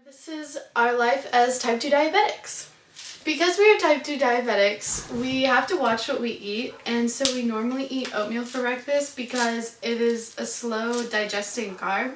This is our life as type 2 diabetics. Because we are type 2 diabetics, we have to watch what we eat, and so we normally eat oatmeal for breakfast because it is a slow digesting carb,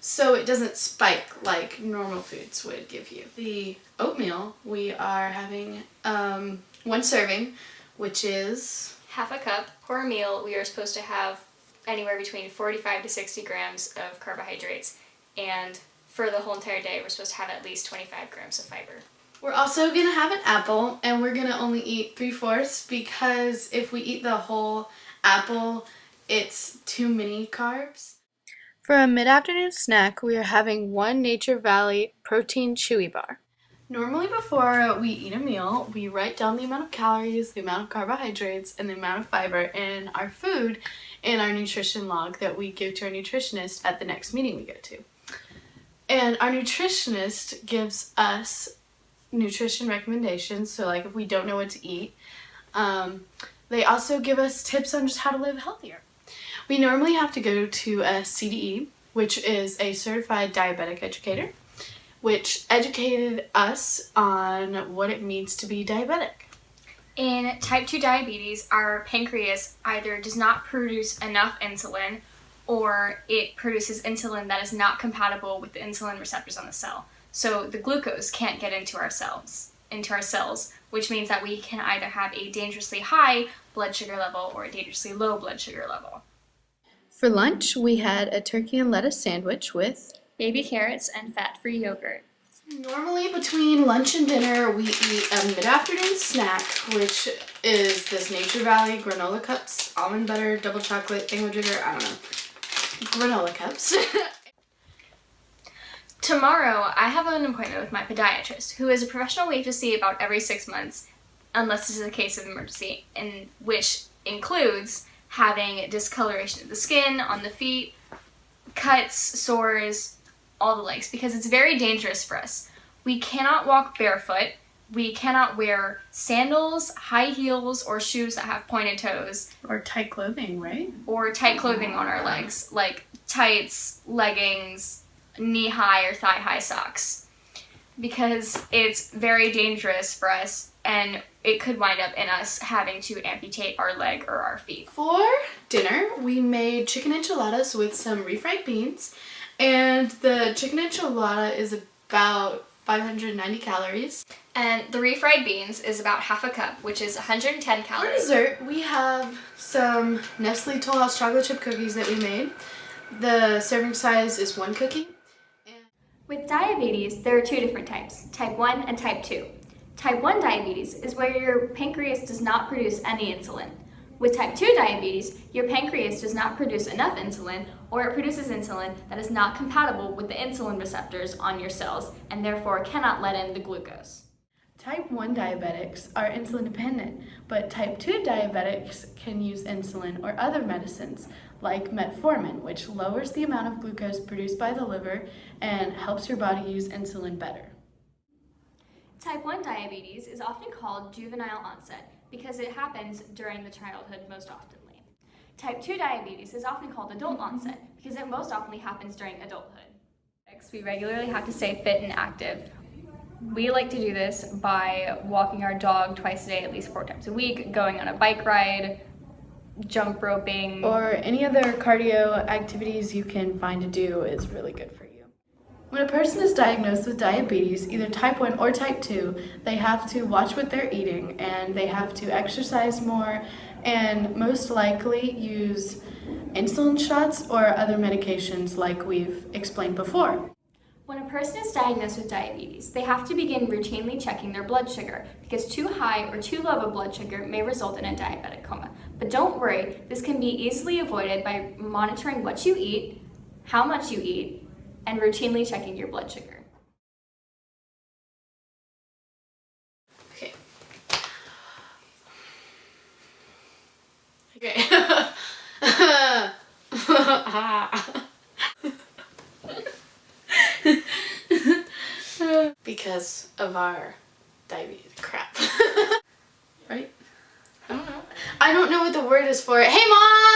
so it doesn't spike like normal foods would give you. The oatmeal, we are having one serving, which is half a cup. For a meal, we are supposed to have anywhere between 45 to 60 grams of carbohydrates, and for the whole entire day, we're supposed to have at least 25 grams of fiber. We're also going to have an apple, and we're going to only eat 3/4 because if we eat the whole apple, it's too many carbs. For a mid-afternoon snack, we are having one Nature Valley protein chewy bar. Normally before we eat a meal, we write down the amount of calories, the amount of carbohydrates, and the amount of fiber in our food in our nutrition log that we give to our nutritionist at the next meeting we go to. And our nutritionist gives us nutrition recommendations, so like if we don't know what to eat. They also give us tips on just how to live healthier. We normally have to go to a CDE, which is a certified diabetic educator, which educated us on what it means to be diabetic. In type 2 diabetes, our pancreas either does not produce enough insulin or it produces insulin that is not compatible with the insulin receptors on the cell. So the glucose can't get into our cells, which means that we can either have a dangerously high blood sugar level or a dangerously low blood sugar level. For lunch, we had a turkey and lettuce sandwich with baby carrots and fat-free yogurt. Normally between lunch and dinner, we eat a mid-afternoon snack, which is this Nature Valley granola cups, almond butter, double chocolate, thingamajigger, I don't know, granola cups. Tomorrow, I have an appointment with my podiatrist, who is a professional we have to see about every 6 months, unless this is a case of emergency, and which includes having discoloration of the skin, on the feet, cuts, sores, all the likes, because it's very dangerous for us. We cannot walk barefoot. We cannot wear sandals, high heels, or shoes that have pointed toes. Or tight clothing, right? Or tight clothing on our legs, like tights, leggings, knee-high or thigh-high socks, because it's very dangerous for us and it could wind up in us having to amputate our leg or our feet. For dinner, we made chicken enchiladas with some refried beans, and the chicken enchilada is about 590 calories. And the refried beans is about half a cup, which is 110 calories. For dessert, we have some Nestle Toll House chocolate chip cookies that we made. The serving size is 1 cookie. With diabetes, there are 2 different types, type 1 and type 2. Type 1 diabetes is where your pancreas does not produce any insulin. With type 2 diabetes, your pancreas does not produce enough insulin, or it produces insulin that is not compatible with the insulin receptors on your cells and therefore cannot let in the glucose. Type 1 diabetics are insulin dependent, but type 2 diabetics can use insulin or other medicines like metformin, which lowers the amount of glucose produced by the liver and helps your body use insulin better. Type 1 diabetes is often called juvenile onset because it happens during the childhood most oftenly. Type 2 diabetes is often called adult onset because it most often happens during adulthood. We regularly have to stay fit and active. We like to do this by walking our dog twice a day, at least 4 times a week, going on a bike ride, jump roping, or any other cardio activities you can find to do is really good for you. When a person is diagnosed with diabetes, either type 1 or type 2, they have to watch what they're eating and they have to exercise more and most likely use insulin shots or other medications like we've explained before. When a person is diagnosed with diabetes, they have to begin routinely checking their blood sugar because too high or too low of a blood sugar may result in a diabetic coma. But don't worry, this can be easily avoided by monitoring what you eat, how much you eat, and routinely checking your blood sugar. Okay. Because of our diabetes crap. Right? I don't know what the word is for it. Hey, Mom!